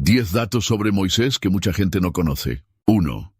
10 datos sobre Moisés que mucha gente no conoce. 1.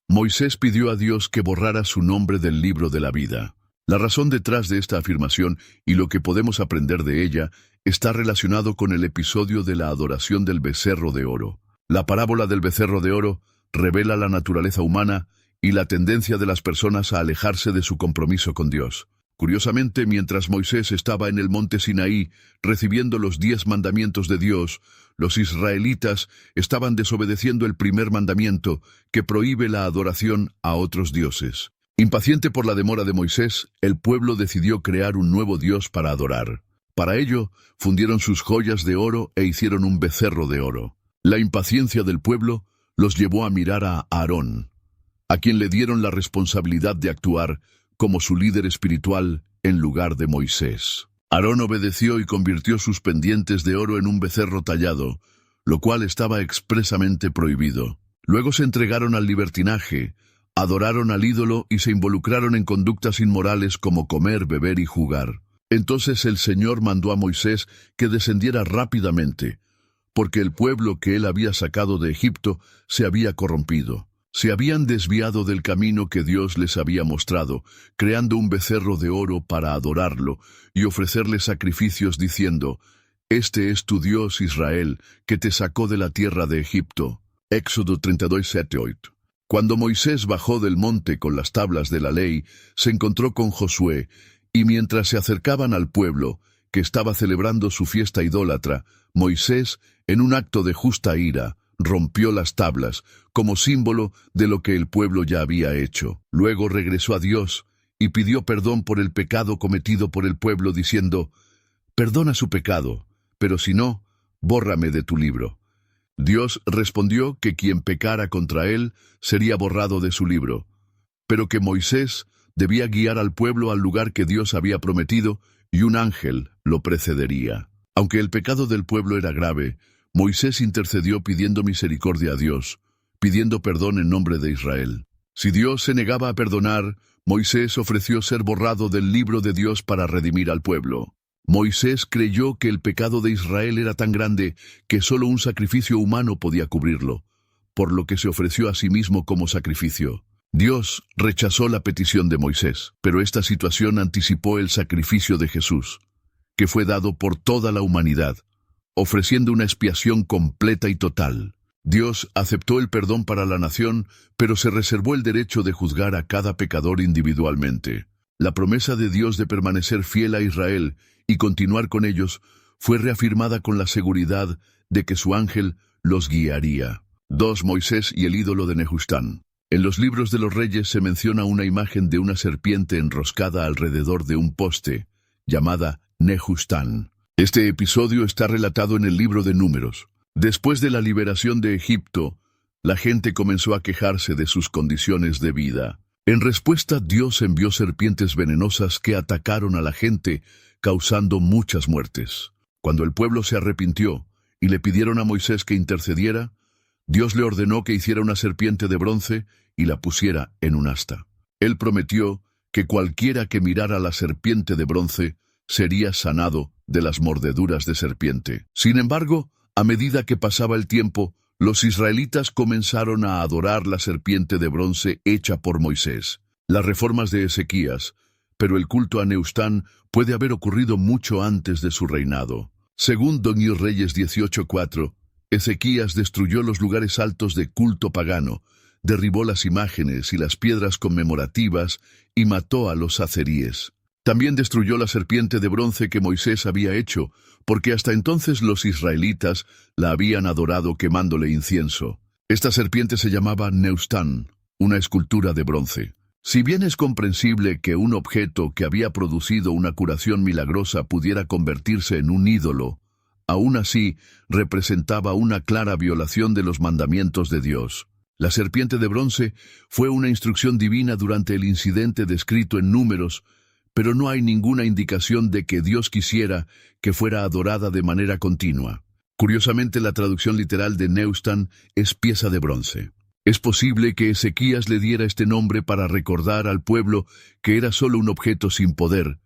Moisés pidió a Dios que borrara su nombre del libro de la vida. La razón detrás de esta afirmación y lo que podemos aprender de ella está relacionado con el episodio de la adoración del becerro de oro. La parábola del becerro de oro revela la naturaleza humana y la tendencia de las personas a alejarse de su compromiso con Dios. Curiosamente, mientras Moisés estaba en el monte Sinaí recibiendo los 10 mandamientos de Dios, los israelitas estaban desobedeciendo el primer mandamiento que prohíbe la adoración a otros dioses. Impaciente por la demora de Moisés, el pueblo decidió crear un nuevo Dios para adorar. Para ello, fundieron sus joyas de oro e hicieron un becerro de oro. La impaciencia del pueblo los llevó a mirar a Aarón, a quien le dieron la responsabilidad de actuar como su líder espiritual en lugar de Moisés. Aarón obedeció y convirtió sus pendientes de oro en un becerro tallado, lo cual estaba expresamente prohibido. Luego se entregaron al libertinaje, adoraron al ídolo y se involucraron en conductas inmorales como comer, beber y jugar. Entonces el Señor mandó a Moisés que descendiera rápidamente, porque el pueblo que él había sacado de Egipto se había corrompido. Se habían desviado del camino que Dios les había mostrado, creando un becerro de oro para adorarlo y ofrecerle sacrificios diciendo: «Este es tu Dios Israel, que te sacó de la tierra de Egipto». Éxodo 32, 7, 8. Cuando Moisés bajó del monte con las tablas de la ley, se encontró con Josué, y mientras se acercaban al pueblo, que estaba celebrando su fiesta idólatra, Moisés, en un acto de justa ira, rompió las tablas, como símbolo de lo que el pueblo ya había hecho. Luego regresó a Dios y pidió perdón por el pecado cometido por el pueblo, diciendo: «Perdona su pecado, pero si no, bórrame de tu libro». Dios respondió que quien pecara contra él sería borrado de su libro, pero que Moisés debía guiar al pueblo al lugar que Dios había prometido y un ángel lo precedería. Aunque el pecado del pueblo era grave, Moisés intercedió pidiendo misericordia a Dios, pidiendo perdón en nombre de Israel. Si Dios se negaba a perdonar, Moisés ofreció ser borrado del libro de Dios para redimir al pueblo. Moisés creyó que el pecado de Israel era tan grande que solo un sacrificio humano podía cubrirlo, por lo que se ofreció a sí mismo como sacrificio. Dios rechazó la petición de Moisés, pero esta situación anticipó el sacrificio de Jesús, que fue dado por toda la humanidad, ofreciendo una expiación completa y total. Dios aceptó el perdón para la nación, pero se reservó el derecho de juzgar a cada pecador individualmente. La promesa de Dios de permanecer fiel a Israel y continuar con ellos fue reafirmada con la seguridad de que su ángel los guiaría. 2. Moisés y el ídolo de Nehustán. En los libros de los reyes se menciona una imagen de una serpiente enroscada alrededor de un poste, llamada Nehustán. Este episodio está relatado en el libro de Números. Después de la liberación de Egipto, la gente comenzó a quejarse de sus condiciones de vida. En respuesta, Dios envió serpientes venenosas que atacaron a la gente, causando muchas muertes. Cuando el pueblo se arrepintió y le pidieron a Moisés que intercediera, Dios le ordenó que hiciera una serpiente de bronce y la pusiera en un asta. Él prometió que cualquiera que mirara la serpiente de bronce sería sanado de las mordeduras de serpiente. Sin embargo, a medida que pasaba el tiempo, los israelitas comenzaron a adorar la serpiente de bronce hecha por Moisés. Las reformas de Ezequías, pero el culto a Nehustán puede haber ocurrido mucho antes de su reinado. Según 2 Reyes 18:4, Ezequías destruyó los lugares altos de culto pagano, derribó las imágenes y las piedras conmemorativas y mató a los saceríes. También destruyó la serpiente de bronce que Moisés había hecho, porque hasta entonces los israelitas la habían adorado quemándole incienso. Esta serpiente se llamaba Nehustán, una escultura de bronce. Si bien es comprensible que un objeto que había producido una curación milagrosa pudiera convertirse en un ídolo, aún así representaba una clara violación de los mandamientos de Dios. La serpiente de bronce fue una instrucción divina durante el incidente descrito en Números, pero no hay ninguna indicación de que Dios quisiera que fuera adorada de manera continua. Curiosamente, la traducción literal de Nehustán es pieza de bronce. Es posible que Ezequías le diera este nombre para recordar al pueblo que era solo un objeto sin poder,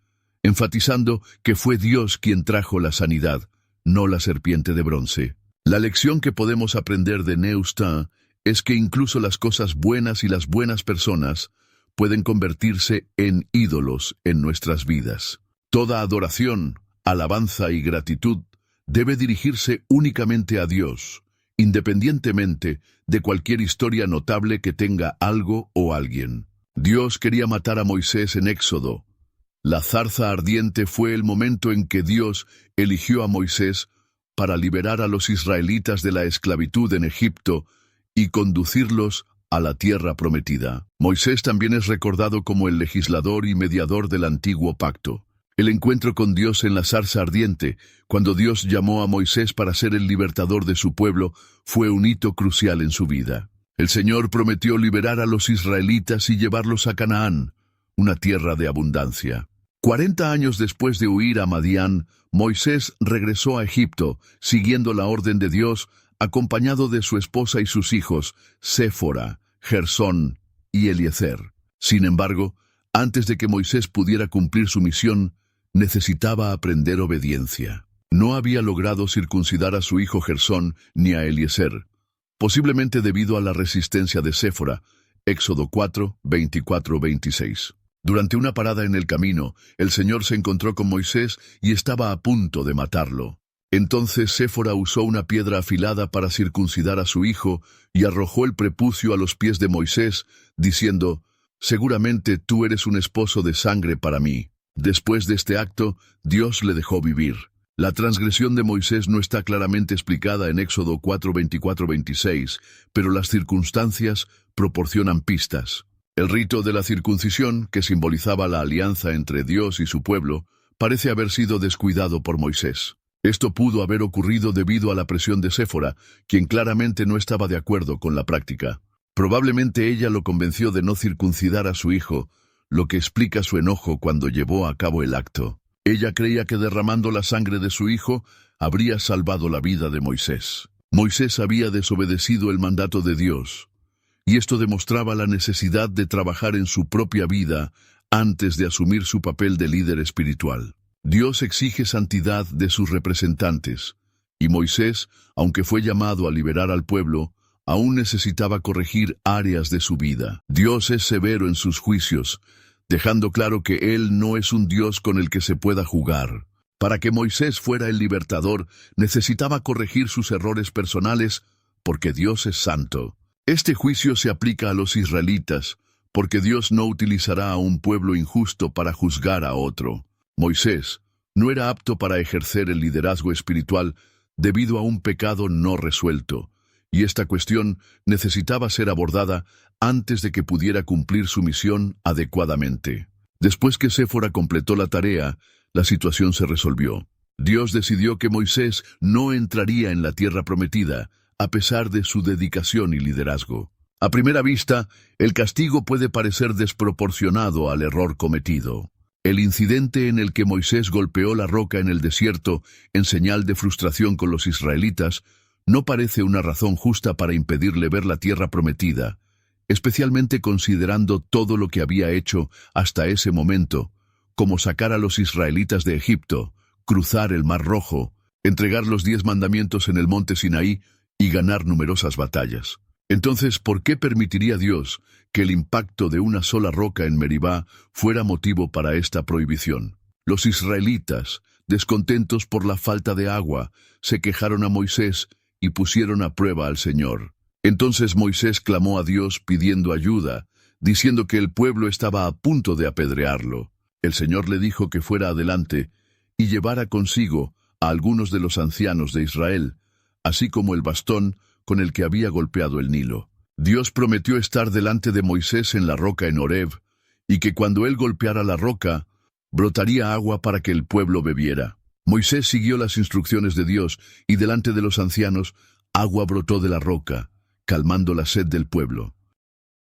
enfatizando que fue Dios quien trajo la sanidad, no la serpiente de bronce. La lección que podemos aprender de Neustin es que incluso las cosas buenas y las buenas personas pueden convertirse en ídolos en nuestras vidas. Toda adoración, alabanza y gratitud debe dirigirse únicamente a Dios, independientemente de cualquier historia notable que tenga algo o alguien. Dios quería matar a Moisés en Éxodo. La zarza ardiente fue el momento en que Dios eligió a Moisés para liberar a los israelitas de la esclavitud en Egipto y conducirlos a la tierra prometida. Moisés también es recordado como el legislador y mediador del antiguo pacto. El encuentro con Dios en la zarza ardiente, cuando Dios llamó a Moisés para ser el libertador de su pueblo, fue un hito crucial en su vida. El Señor prometió liberar a los israelitas y llevarlos a Canaán, una tierra de abundancia. 40 años después de huir a Madián, Moisés regresó a Egipto, siguiendo la orden de Dios, acompañado de su esposa y sus hijos, Séfora, Gersón y Eliezer. Sin embargo, antes de que Moisés pudiera cumplir su misión, necesitaba aprender obediencia. No había logrado circuncidar a su hijo Gersón ni a Eliezer, posiblemente debido a la resistencia de Séfora, Éxodo 4, 24-26. Durante una parada en el camino, el Señor se encontró con Moisés y estaba a punto de matarlo. Entonces Séfora usó una piedra afilada para circuncidar a su hijo y arrojó el prepucio a los pies de Moisés, diciendo: «Seguramente tú eres un esposo de sangre para mí». Después de este acto, Dios le dejó vivir. La transgresión de Moisés no está claramente explicada en Éxodo 4, 24-26, pero las circunstancias proporcionan pistas. El rito de la circuncisión, que simbolizaba la alianza entre Dios y su pueblo, parece haber sido descuidado por Moisés. Esto pudo haber ocurrido debido a la presión de Séfora, quien claramente no estaba de acuerdo con la práctica. Probablemente ella lo convenció de no circuncidar a su hijo, lo que explica su enojo cuando llevó a cabo el acto. Ella creía que derramando la sangre de su hijo habría salvado la vida de Moisés. Moisés había desobedecido el mandato de Dios, y esto demostraba la necesidad de trabajar en su propia vida antes de asumir su papel de líder espiritual. Dios exige santidad de sus representantes, y Moisés, aunque fue llamado a liberar al pueblo, aún necesitaba corregir áreas de su vida. Dios es severo en sus juicios, dejando claro que Él no es un Dios con el que se pueda jugar. Para que Moisés fuera el libertador, necesitaba corregir sus errores personales, porque Dios es santo. Este juicio se aplica a los israelitas, porque Dios no utilizará a un pueblo injusto para juzgar a otro. Moisés no era apto para ejercer el liderazgo espiritual debido a un pecado no resuelto, y esta cuestión necesitaba ser abordada antes de que pudiera cumplir su misión adecuadamente. Después que Séfora completó la tarea, la situación se resolvió. Dios decidió que Moisés no entraría en la tierra prometida, a pesar de su dedicación y liderazgo. A primera vista, el castigo puede parecer desproporcionado al error cometido. El incidente en el que Moisés golpeó la roca en el desierto en señal de frustración con los israelitas no parece una razón justa para impedirle ver la tierra prometida, especialmente considerando todo lo que había hecho hasta ese momento, como sacar a los israelitas de Egipto, cruzar el Mar Rojo, entregar los 10 mandamientos en el monte Sinaí y ganar numerosas batallas. Entonces, ¿por qué permitiría Dios que el impacto de una sola roca en Meribá fuera motivo para esta prohibición? Los israelitas, descontentos por la falta de agua, se quejaron a Moisés y pusieron a prueba al Señor. Entonces Moisés clamó a Dios pidiendo ayuda, diciendo que el pueblo estaba a punto de apedrearlo. El Señor le dijo que fuera adelante y llevara consigo a algunos de los ancianos de Israel, así como el bastón con el que había golpeado el Nilo. Dios prometió estar delante de Moisés en la roca en Horeb, y que cuando él golpeara la roca, brotaría agua para que el pueblo bebiera. Moisés siguió las instrucciones de Dios, y delante de los ancianos, agua brotó de la roca, calmando la sed del pueblo.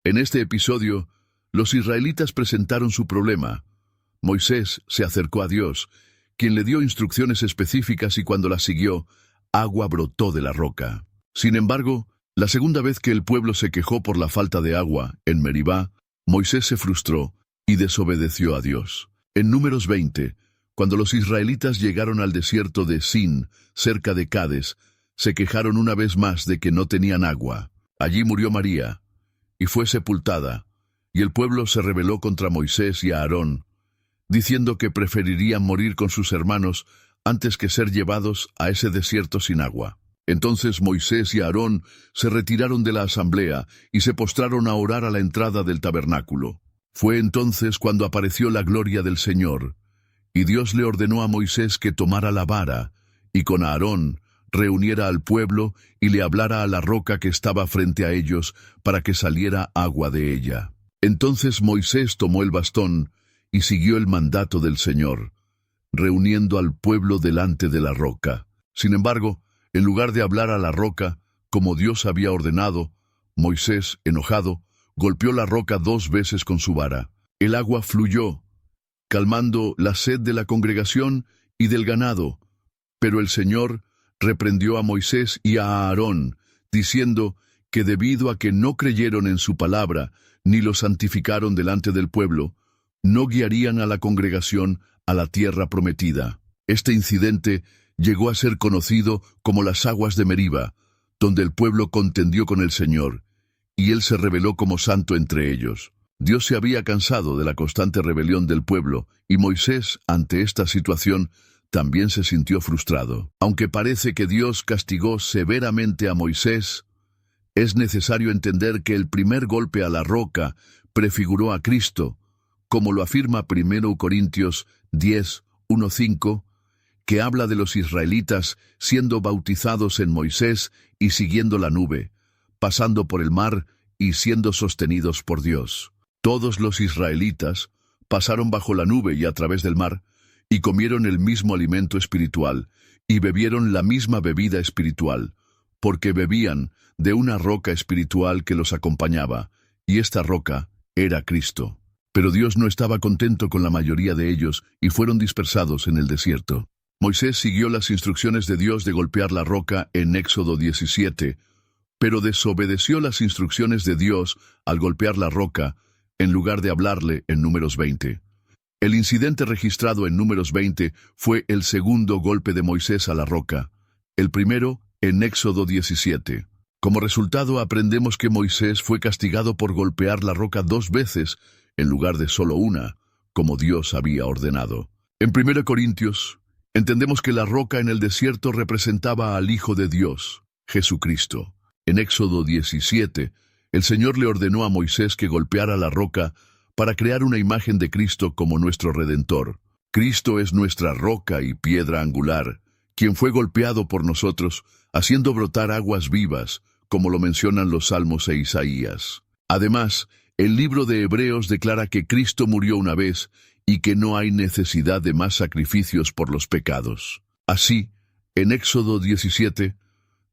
En este episodio, los israelitas presentaron su problema. Moisés se acercó a Dios, quien le dio instrucciones específicas y cuando las siguió, agua brotó de la roca. Sin embargo, la segunda vez que el pueblo se quejó por la falta de agua, en Meribá, Moisés se frustró y desobedeció a Dios. En Números 20, cuando los israelitas llegaron al desierto de Sin, cerca de Cades, se quejaron una vez más de que no tenían agua. Allí murió María, y fue sepultada, y el pueblo se rebeló contra Moisés y Aarón, diciendo que preferirían morir con sus hermanos antes que ser llevados a ese desierto sin agua. Entonces Moisés y Aarón se retiraron de la asamblea y se postraron a orar a la entrada del tabernáculo. Fue entonces cuando apareció la gloria del Señor, y Dios le ordenó a Moisés que tomara la vara, y con Aarón reuniera al pueblo y le hablara a la roca que estaba frente a ellos para que saliera agua de ella. Entonces Moisés tomó el bastón y siguió el mandato del Señor, reuniendo al pueblo delante de la roca. Sin embargo, en lugar de hablar a la roca, como Dios había ordenado, Moisés, enojado, golpeó la roca 2 veces con su vara. El agua fluyó, calmando la sed de la congregación y del ganado. Pero el Señor reprendió a Moisés y a Aarón, diciendo que debido a que no creyeron en su palabra, ni lo santificaron delante del pueblo, no guiarían a la congregación a la tierra prometida. Este incidente llegó a ser conocido como las aguas de Meriba, donde el pueblo contendió con el Señor, y él se rebeló como santo entre ellos. Dios se había cansado de la constante rebelión del pueblo, y Moisés, ante esta situación, también se sintió frustrado. Aunque parece que Dios castigó severamente a Moisés, es necesario entender que el primer golpe a la roca prefiguró a Cristo, como lo afirma 1 Corintios 10, 1-5, que habla de los israelitas siendo bautizados en Moisés y siguiendo la nube, pasando por el mar y siendo sostenidos por Dios. Todos los israelitas pasaron bajo la nube y a través del mar, y comieron el mismo alimento espiritual, y bebieron la misma bebida espiritual, porque bebían de una roca espiritual que los acompañaba, y esta roca era Cristo. Pero Dios no estaba contento con la mayoría de ellos, y fueron dispersados en el desierto. Moisés siguió las instrucciones de Dios de golpear la roca en Éxodo 17, pero desobedeció las instrucciones de Dios al golpear la roca, en lugar de hablarle en Números 20. El incidente registrado en Números 20 fue el segundo golpe de Moisés a la roca, el primero en Éxodo 17. Como resultado, aprendemos que Moisés fue castigado por golpear la roca 2 veces, en lugar de solo una, como Dios había ordenado. En 1 Corintios, entendemos que la roca en el desierto representaba al Hijo de Dios, Jesucristo. En Éxodo 17, el Señor le ordenó a Moisés que golpeara la roca para crear una imagen de Cristo como nuestro Redentor. Cristo es nuestra roca y piedra angular, quien fue golpeado por nosotros, haciendo brotar aguas vivas, como lo mencionan los Salmos e Isaías. Además, el libro de Hebreos declara que Cristo murió una vez y que no hay necesidad de más sacrificios por los pecados. Así, en Éxodo 17,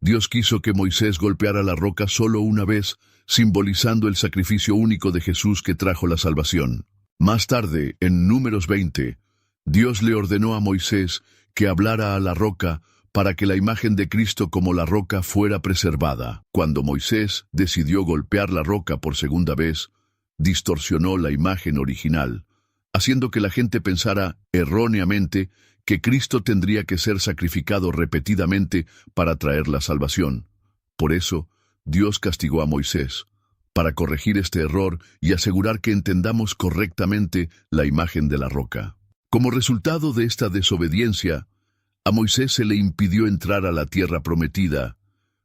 Dios quiso que Moisés golpeara la roca solo una vez, simbolizando el sacrificio único de Jesús que trajo la salvación. Más tarde, en Números 20, Dios le ordenó a Moisés que hablara a la roca para que la imagen de Cristo como la roca fuera preservada. Cuando Moisés decidió golpear la roca por segunda vez, distorsionó la imagen original, haciendo que la gente pensara erróneamente que Cristo tendría que ser sacrificado repetidamente para traer la salvación. Por eso, Dios castigó a Moisés, para corregir este error y asegurar que entendamos correctamente la imagen de la roca. Como resultado de esta desobediencia, a Moisés se le impidió entrar a la tierra prometida,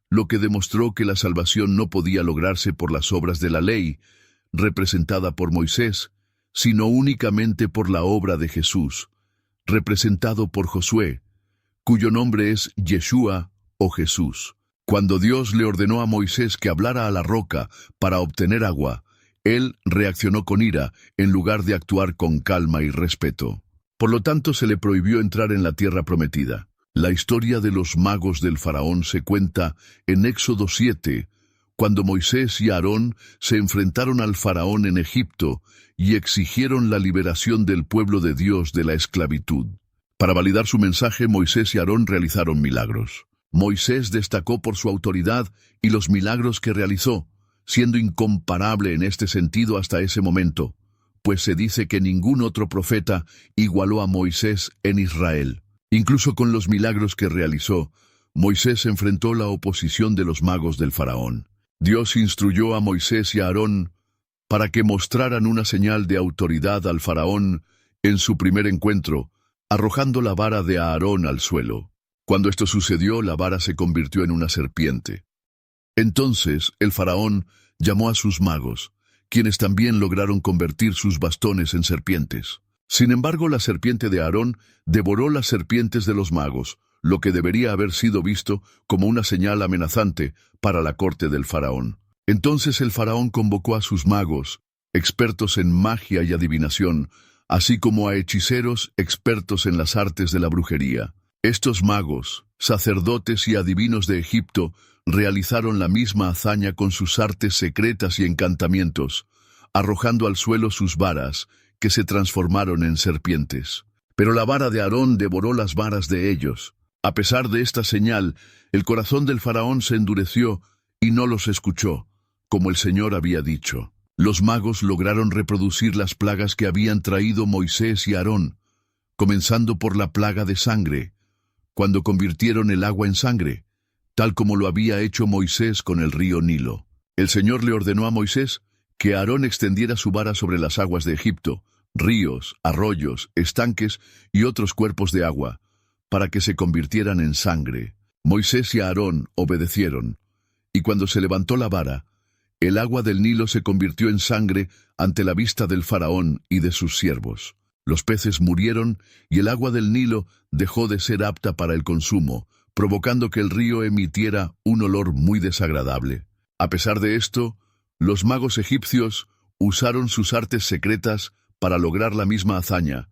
lo que demostró que la salvación no podía lograrse por las obras de la ley, representada por Moisés, sino únicamente por la obra de Jesús, representado por Josué, cuyo nombre es Yeshua o Jesús. Cuando Dios le ordenó a Moisés que hablara a la roca para obtener agua, él reaccionó con ira en lugar de actuar con calma y respeto. Por lo tanto, se le prohibió entrar en la tierra prometida. La historia de los magos del faraón se cuenta en Éxodo 7, cuando Moisés y Aarón se enfrentaron al faraón en Egipto y exigieron la liberación del pueblo de Dios de la esclavitud. Para validar su mensaje, Moisés y Aarón realizaron milagros. Moisés destacó por su autoridad y los milagros que realizó, siendo incomparable en este sentido hasta ese momento, pues se dice que ningún otro profeta igualó a Moisés en Israel. Incluso con los milagros que realizó, Moisés enfrentó la oposición de los magos del faraón. Dios instruyó a Moisés y a Aarón para que mostraran una señal de autoridad al faraón en su primer encuentro, arrojando la vara de Aarón al suelo. Cuando esto sucedió, la vara se convirtió en una serpiente. Entonces el faraón llamó a sus magos, quienes también lograron convertir sus bastones en serpientes. Sin embargo, la serpiente de Aarón devoró las serpientes de los magos, lo que debería haber sido visto como una señal amenazante para la corte del faraón. Entonces el faraón convocó a sus magos, expertos en magia y adivinación, así como a hechiceros expertos en las artes de la brujería. Estos magos, sacerdotes y adivinos de Egipto realizaron la misma hazaña con sus artes secretas y encantamientos, arrojando al suelo sus varas, que se transformaron en serpientes. Pero la vara de Aarón devoró las varas de ellos. A pesar de esta señal, el corazón del faraón se endureció y no los escuchó, como el Señor había dicho. Los magos lograron reproducir las plagas que habían traído Moisés y Aarón, comenzando por la plaga de sangre, cuando convirtieron el agua en sangre, tal como lo había hecho Moisés con el río Nilo. El Señor le ordenó a Moisés que Aarón extendiera su vara sobre las aguas de Egipto, ríos, arroyos, estanques y otros cuerpos de agua, para que se convirtieran en sangre. Moisés y Aarón obedecieron, y cuando se levantó la vara, el agua del Nilo se convirtió en sangre ante la vista del faraón y de sus siervos. Los peces murieron y el agua del Nilo dejó de ser apta para el consumo, provocando que el río emitiera un olor muy desagradable. A pesar de esto, los magos egipcios usaron sus artes secretas para lograr la misma hazaña,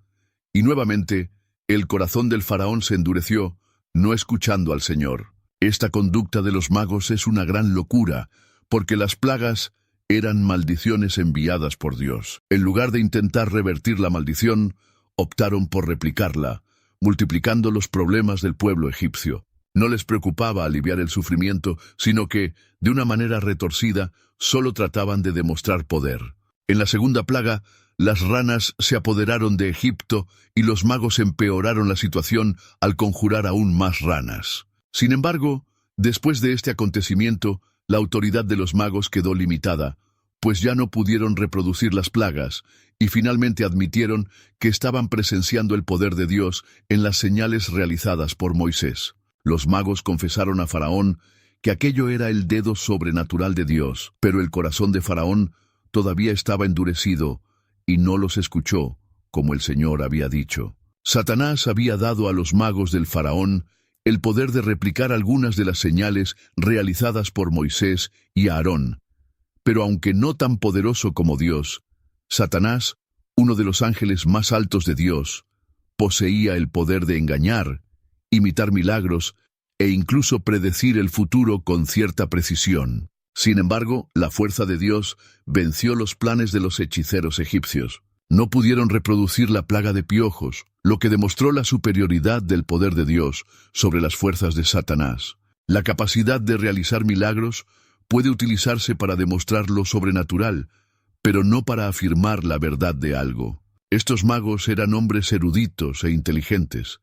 y nuevamente el corazón del faraón se endureció, no escuchando al Señor. Esta conducta de los magos es una gran locura, porque las plagas eran maldiciones enviadas por Dios. En lugar de intentar revertir la maldición, optaron por replicarla, multiplicando los problemas del pueblo egipcio. No les preocupaba aliviar el sufrimiento, sino que, de una manera retorcida, solo trataban de demostrar poder. En la segunda plaga, las ranas se apoderaron de Egipto y los magos empeoraron la situación al conjurar aún más ranas. Sin embargo, después de este acontecimiento, la autoridad de los magos quedó limitada, pues ya no pudieron reproducir las plagas, y finalmente admitieron que estaban presenciando el poder de Dios en las señales realizadas por Moisés. Los magos confesaron a Faraón que aquello era el dedo sobrenatural de Dios, pero el corazón de Faraón todavía estaba endurecido y no los escuchó, como el Señor había dicho. Satanás había dado a los magos del Faraón el poder de replicar algunas de las señales realizadas por Moisés y Aarón. Pero aunque no tan poderoso como Dios, Satanás, uno de los ángeles más altos de Dios, poseía el poder de engañar, imitar milagros e incluso predecir el futuro con cierta precisión. Sin embargo, la fuerza de Dios venció los planes de los hechiceros egipcios. No pudieron reproducir la plaga de piojos, lo que demostró la superioridad del poder de Dios sobre las fuerzas de Satanás. La capacidad de realizar milagros puede utilizarse para demostrar lo sobrenatural, pero no para afirmar la verdad de algo. Estos magos eran hombres eruditos e inteligentes,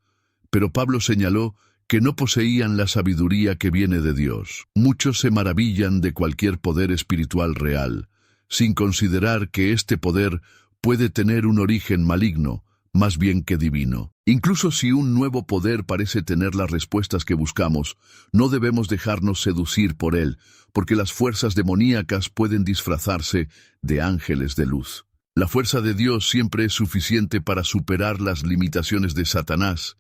pero Pablo señaló que no poseían la sabiduría que viene de Dios. Muchos se maravillan de cualquier poder espiritual real, sin considerar que este poder puede tener un origen maligno, más bien que divino. Incluso si un nuevo poder parece tener las respuestas que buscamos, no debemos dejarnos seducir por él, porque las fuerzas demoníacas pueden disfrazarse de ángeles de luz. La fuerza de Dios siempre es suficiente para superar las limitaciones de Satanás,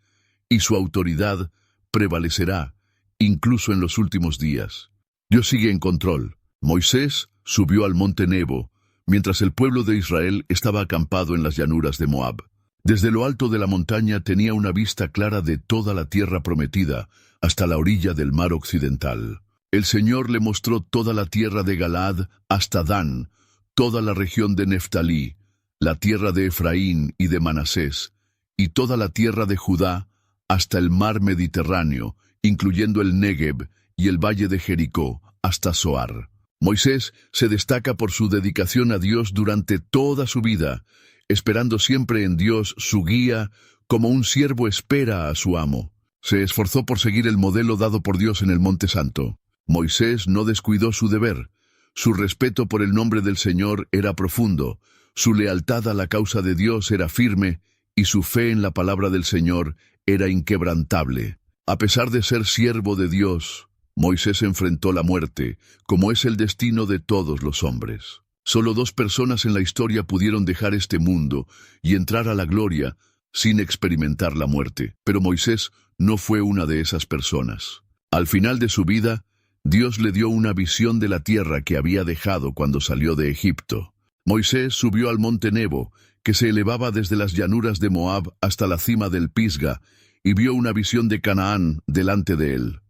y su autoridad prevalecerá, incluso en los últimos días. Dios sigue en control. Moisés subió al monte Nebo, mientras el pueblo de Israel estaba acampado en las llanuras de Moab. Desde lo alto de la montaña tenía una vista clara de toda la tierra prometida, hasta la orilla del mar occidental. El Señor le mostró toda la tierra de Galaad hasta Dan, toda la región de Neftalí, la tierra de Efraín y de Manasés, y toda la tierra de Judá hasta el mar Mediterráneo, incluyendo el Negev y el valle de Jericó, hasta Zoar. Moisés se destaca por su dedicación a Dios durante toda su vida, esperando siempre en Dios su guía, como un siervo espera a su amo. Se esforzó por seguir el modelo dado por Dios en el Monte Santo. Moisés no descuidó su deber. Su respeto por el nombre del Señor era profundo, su lealtad a la causa de Dios era firme y su fe en la palabra del Señor era inquebrantable. A pesar de ser siervo de Dios, Moisés enfrentó la muerte, como es el destino de todos los hombres. Solo 2 personas en la historia pudieron dejar este mundo y entrar a la gloria sin experimentar la muerte, pero Moisés no fue una de esas personas. Al final de su vida, Dios le dio una visión de la tierra que había dejado cuando salió de Egipto. Moisés subió al monte Nebo, que se elevaba desde las llanuras de Moab hasta la cima del Pisga, y vio una visión de Canaán delante de él.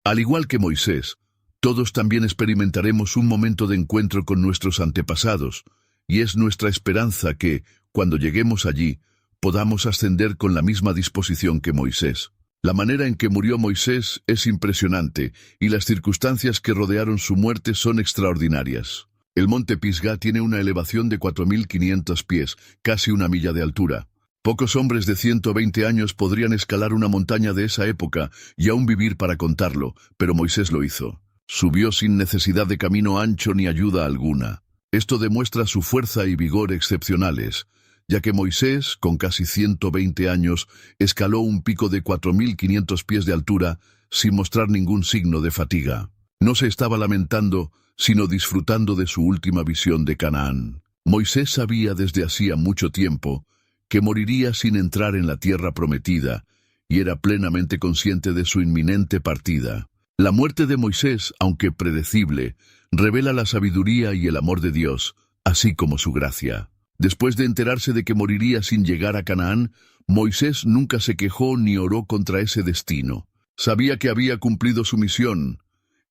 Al igual que Moisés, todos también experimentaremos un momento de encuentro con nuestros antepasados, y es nuestra esperanza que, cuando lleguemos allí, podamos ascender con la misma disposición que Moisés. La manera en que murió Moisés es impresionante, y las circunstancias que rodearon su muerte son extraordinarias. El monte Pisgah tiene una elevación de 4.500 pies, casi 1 milla de altura. Pocos hombres de 120 años podrían escalar una montaña de esa época y aún vivir para contarlo, pero Moisés lo hizo. Subió sin necesidad de camino ancho ni ayuda alguna. Esto demuestra su fuerza y vigor excepcionales, ya que Moisés, con casi 120 años, escaló un pico de 4.500 pies de altura sin mostrar ningún signo de fatiga. No se estaba lamentando, sino disfrutando de su última visión de Canaán. Moisés sabía desde hacía mucho tiempo que moriría sin entrar en la tierra prometida, y era plenamente consciente de su inminente partida. La muerte de Moisés, aunque predecible, revela la sabiduría y el amor de Dios, así como su gracia. Después de enterarse de que moriría sin llegar a Canaán, Moisés nunca se quejó ni oró contra ese destino. Sabía que había cumplido su misión,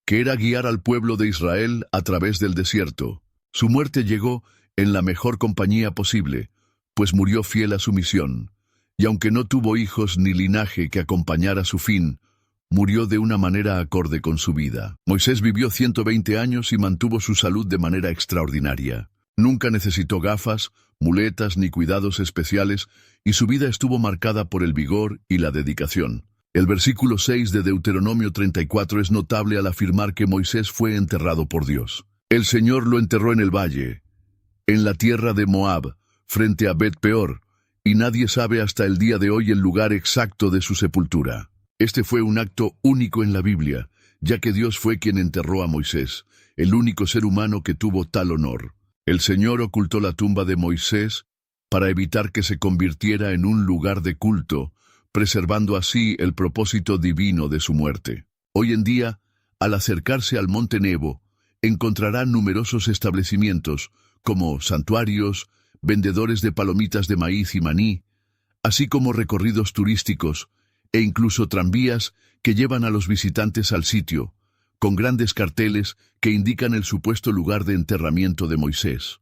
que era guiar al pueblo de Israel a través del desierto. Su muerte llegó en la mejor compañía posible, pues murió fiel a su misión, y aunque no tuvo hijos ni linaje que acompañara su fin, murió de una manera acorde con su vida. Moisés vivió 120 años y mantuvo su salud de manera extraordinaria. Nunca necesitó gafas, muletas ni cuidados especiales, y su vida estuvo marcada por el vigor y la dedicación. El versículo 6 de Deuteronomio 34 es notable al afirmar que Moisés fue enterrado por Dios. El Señor lo enterró en el valle, en la tierra de Moab, frente a Bet-peor, y nadie sabe hasta el día de hoy el lugar exacto de su sepultura. Este fue un acto único en la Biblia, ya que Dios fue quien enterró a Moisés, el único ser humano que tuvo tal honor. El Señor ocultó la tumba de Moisés para evitar que se convirtiera en un lugar de culto, preservando así el propósito divino de su muerte. Hoy en día, al acercarse al monte Nebo, encontrará numerosos establecimientos, como santuarios, vendedores de palomitas de maíz y maní, así como recorridos turísticos, e incluso tranvías que llevan a los visitantes al sitio, con grandes carteles que indican el supuesto lugar de enterramiento de Moisés.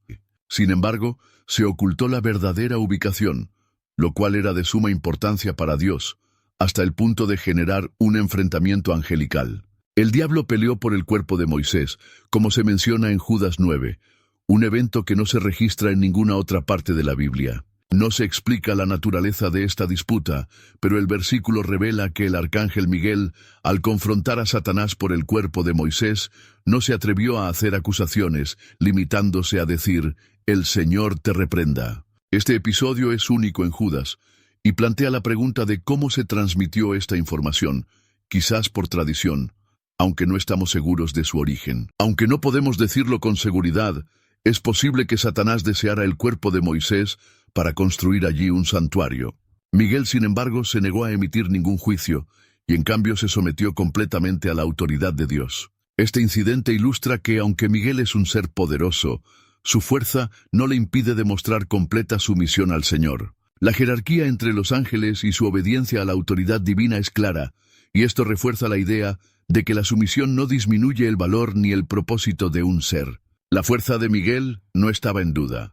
Sin embargo, se ocultó la verdadera ubicación, lo cual era de suma importancia para Dios, hasta el punto de generar un enfrentamiento angelical. El diablo peleó por el cuerpo de Moisés, como se menciona en Judas 9, un evento que no se registra en ninguna otra parte de la Biblia. No se explica la naturaleza de esta disputa, pero el versículo revela que el arcángel Miguel, al confrontar a Satanás por el cuerpo de Moisés, no se atrevió a hacer acusaciones, limitándose a decir, «El Señor te reprenda». Este episodio es único en Judas, y plantea la pregunta de cómo se transmitió esta información, quizás por tradición, aunque no estamos seguros de su origen. Aunque no podemos decirlo con seguridad, es posible que Satanás deseara el cuerpo de Moisés para construir allí un santuario. Miguel, sin embargo, se negó a emitir ningún juicio, y en cambio se sometió completamente a la autoridad de Dios. Este incidente ilustra que, aunque Miguel es un ser poderoso, su fuerza no le impide demostrar completa sumisión al Señor. La jerarquía entre los ángeles y su obediencia a la autoridad divina es clara, y esto refuerza la idea de que la sumisión no disminuye el valor ni el propósito de un ser. La fuerza de Miguel no estaba en duda,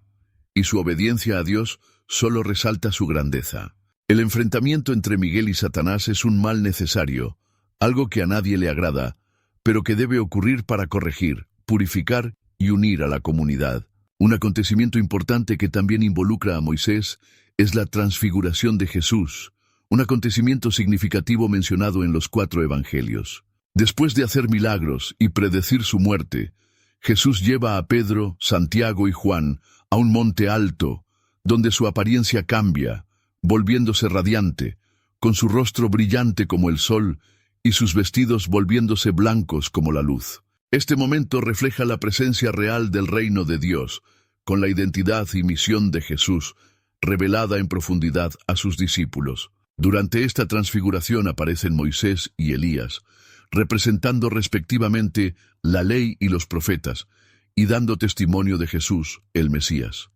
y su obediencia a Dios solo resalta su grandeza. El enfrentamiento entre Miguel y Satanás es un mal necesario, algo que a nadie le agrada, pero que debe ocurrir para corregir, purificar y unir a la comunidad. Un acontecimiento importante que también involucra a Moisés es la transfiguración de Jesús, un acontecimiento significativo mencionado en los 4 evangelios. Después de hacer milagros y predecir su muerte, Jesús lleva a Pedro, Santiago y Juan a un monte alto, donde su apariencia cambia, volviéndose radiante, con su rostro brillante como el sol y sus vestidos volviéndose blancos como la luz. Este momento refleja la presencia real del reino de Dios, con la identidad y misión de Jesús, revelada en profundidad a sus discípulos. Durante esta transfiguración aparecen Moisés y Elías, representando respectivamente la ley y los profetas, y dando testimonio de Jesús, el Mesías.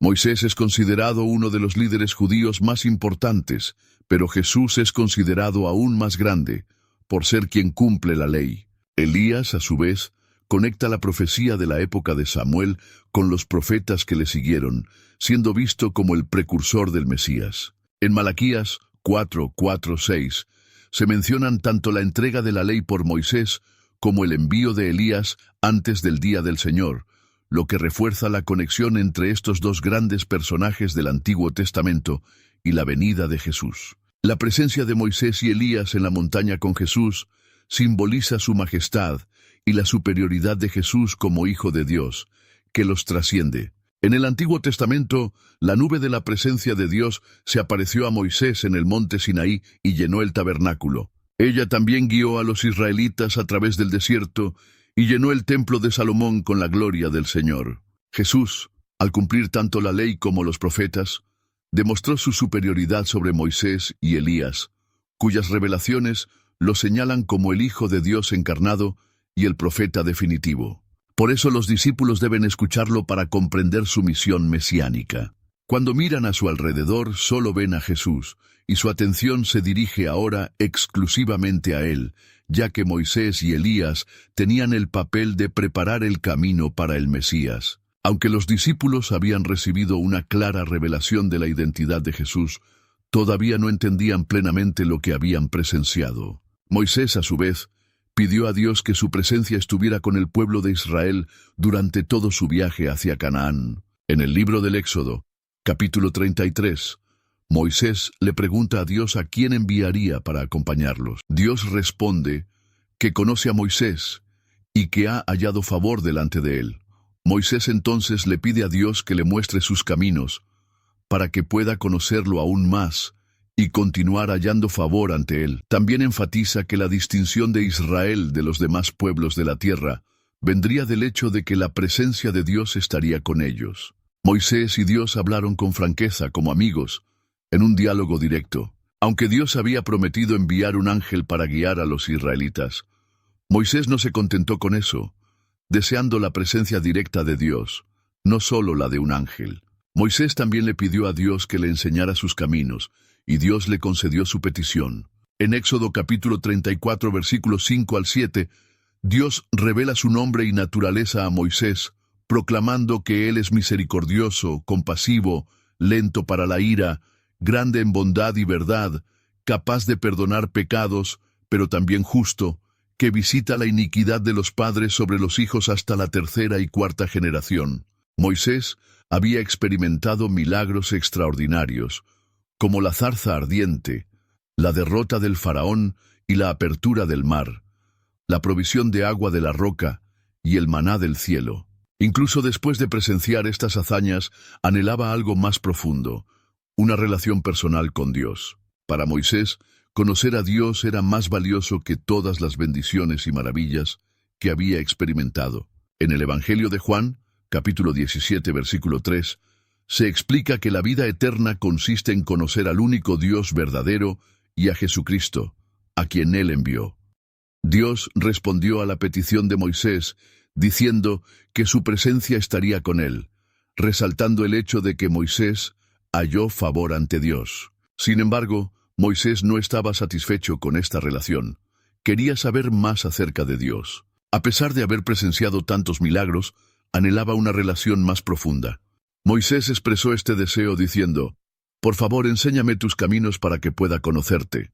Moisés es considerado uno de los líderes judíos más importantes, pero Jesús es considerado aún más grande, por ser quien cumple la ley. Elías, a su vez, conecta la profecía de la época de Samuel con los profetas que le siguieron, siendo visto como el precursor del Mesías. En Malaquías 4:4-6 se mencionan tanto la entrega de la ley por Moisés como el envío de Elías antes del día del Señor, lo que refuerza la conexión entre estos dos grandes personajes del Antiguo Testamento y la venida de Jesús. La presencia de Moisés y Elías en la montaña con Jesús simboliza su majestad y la superioridad de Jesús como Hijo de Dios, que los trasciende. En el Antiguo Testamento, la nube de la presencia de Dios se apareció a Moisés en el monte Sinaí y llenó el tabernáculo. Ella también guió a los israelitas a través del desierto y llenó el templo de Salomón con la gloria del Señor. Jesús, al cumplir tanto la ley como los profetas, demostró su superioridad sobre Moisés y Elías, cuyas revelaciones lo señalan como el Hijo de Dios encarnado y el profeta definitivo. Por eso los discípulos deben escucharlo para comprender su misión mesiánica. Cuando miran a su alrededor, solo ven a Jesús, y su atención se dirige ahora exclusivamente a Él, ya que Moisés y Elías tenían el papel de preparar el camino para el Mesías. Aunque los discípulos habían recibido una clara revelación de la identidad de Jesús, todavía no entendían plenamente lo que habían presenciado. Moisés, a su vez, pidió a Dios que su presencia estuviera con el pueblo de Israel durante todo su viaje hacia Canaán. En el libro del Éxodo, capítulo 33, Moisés le pregunta a Dios a quién enviaría para acompañarlos. Dios responde que conoce a Moisés y que ha hallado favor delante de él. Moisés entonces le pide a Dios que le muestre sus caminos, para que pueda conocerlo aún más y continuar hallando favor ante él. También enfatiza que la distinción de Israel de los demás pueblos de la tierra vendría del hecho de que la presencia de Dios estaría con ellos. Moisés y Dios hablaron con franqueza como amigos, en un diálogo directo. Aunque Dios había prometido enviar un ángel para guiar a los israelitas, Moisés no se contentó con eso, deseando la presencia directa de Dios, no solo la de un ángel. Moisés también le pidió a Dios que le enseñara sus caminos, y Dios le concedió su petición. En Éxodo capítulo 34, versículos 5 al 7, Dios revela su nombre y naturaleza a Moisés, proclamando que Él es misericordioso, compasivo, lento para la ira, grande en bondad y verdad, capaz de perdonar pecados, pero también justo, que visita la iniquidad de los padres sobre los hijos hasta la 3ª y 4ª generación. Moisés había experimentado milagros extraordinarios, como la zarza ardiente, la derrota del faraón y la apertura del mar, la provisión de agua de la roca y el maná del cielo. Incluso después de presenciar estas hazañas, anhelaba algo más profundo, una relación personal con Dios. Para Moisés, conocer a Dios era más valioso que todas las bendiciones y maravillas que había experimentado. En el Evangelio de Juan, capítulo 17, versículo 3, se explica que la vida eterna consiste en conocer al único Dios verdadero y a Jesucristo, a quien Él envió. Dios respondió a la petición de Moisés, diciendo que su presencia estaría con él, resaltando el hecho de que Moisés halló favor ante Dios. Sin embargo, Moisés no estaba satisfecho con esta relación. Quería saber más acerca de Dios. A pesar de haber presenciado tantos milagros, anhelaba una relación más profunda. Moisés expresó este deseo diciendo, «Por favor, enséñame tus caminos para que pueda conocerte».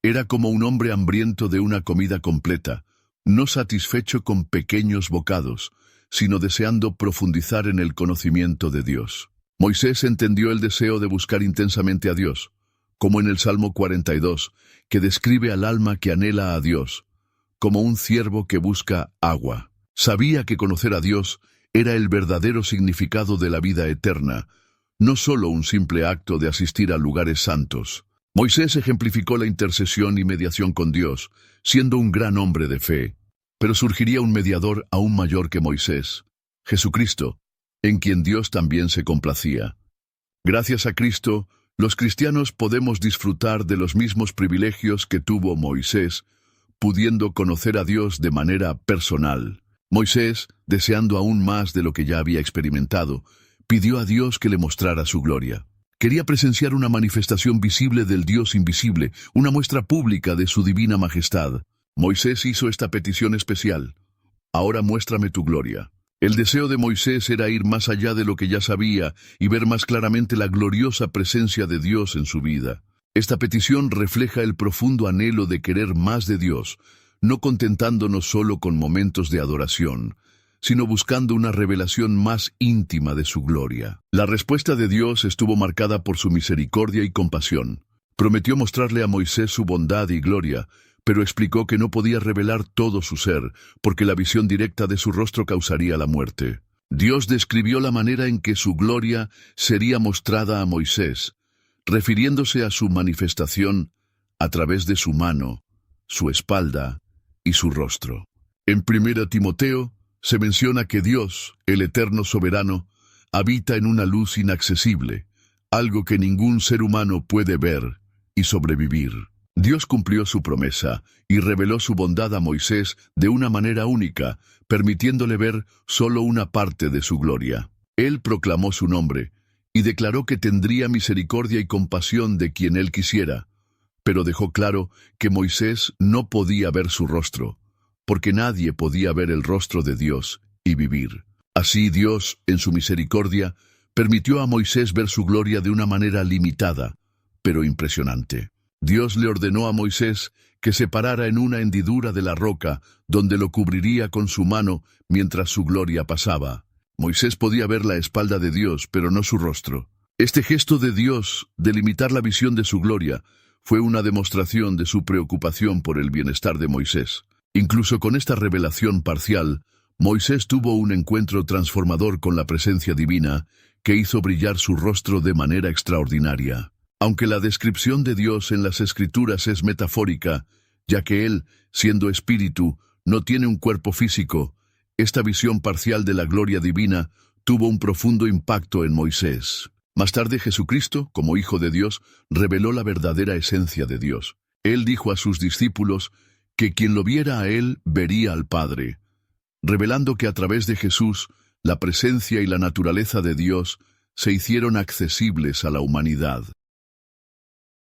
Era como un hombre hambriento de una comida completa, no satisfecho con pequeños bocados, sino deseando profundizar en el conocimiento de Dios. Moisés entendió el deseo de buscar intensamente a Dios. como en el Salmo 42, que describe al alma que anhela a Dios, como un ciervo que busca agua. Sabía que conocer a Dios era el verdadero significado de la vida eterna, no solo un simple acto de asistir a lugares santos. Moisés ejemplificó la intercesión y mediación con Dios, siendo un gran hombre de fe. Pero surgiría un mediador aún mayor que Moisés, Jesucristo, en quien Dios también se complacía. Gracias a Cristo, los cristianos podemos disfrutar de los mismos privilegios que tuvo Moisés, pudiendo conocer a Dios de manera personal. Moisés, deseando aún más de lo que ya había experimentado, pidió a Dios que le mostrara su gloria. Quería presenciar una manifestación visible del Dios invisible, una muestra pública de su divina majestad. Moisés hizo esta petición especial: ahora muéstrame tu gloria. El deseo de Moisés era ir más allá de lo que ya sabía y ver más claramente la gloriosa presencia de Dios en su vida. Esta petición refleja el profundo anhelo de querer más de Dios, no contentándonos solo con momentos de adoración, sino buscando una revelación más íntima de su gloria. La respuesta de Dios estuvo marcada por su misericordia y compasión. Prometió mostrarle a Moisés su bondad y gloria, pero explicó que no podía revelar todo su ser, porque la visión directa de su rostro causaría la muerte. Dios describió la manera en que su gloria sería mostrada a Moisés, refiriéndose a su manifestación a través de su mano, su espalda y su rostro. En 1 Timoteo se menciona que Dios, el eterno soberano, habita en una luz inaccesible, algo que ningún ser humano puede ver y sobrevivir. Dios cumplió su promesa y reveló su bondad a Moisés de una manera única, permitiéndole ver solo una parte de su gloria. Él proclamó su nombre y declaró que tendría misericordia y compasión de quien él quisiera, pero dejó claro que Moisés no podía ver su rostro, porque nadie podía ver el rostro de Dios y vivir. Así Dios, en su misericordia, permitió a Moisés ver su gloria de una manera limitada, pero impresionante. Dios le ordenó a Moisés que se parara en una hendidura de la roca, donde lo cubriría con su mano mientras su gloria pasaba. Moisés podía ver la espalda de Dios, pero no su rostro. Este gesto de Dios, de limitar la visión de su gloria, fue una demostración de su preocupación por el bienestar de Moisés. Incluso con esta revelación parcial, Moisés tuvo un encuentro transformador con la presencia divina que hizo brillar su rostro de manera extraordinaria. Aunque la descripción de Dios en las Escrituras es metafórica, ya que Él, siendo espíritu, no tiene un cuerpo físico, esta visión parcial de la gloria divina tuvo un profundo impacto en Moisés. Más tarde Jesucristo, como Hijo de Dios, reveló la verdadera esencia de Dios. Él dijo a sus discípulos que quien lo viera a Él vería al Padre, revelando que a través de Jesús, la presencia y la naturaleza de Dios se hicieron accesibles a la humanidad.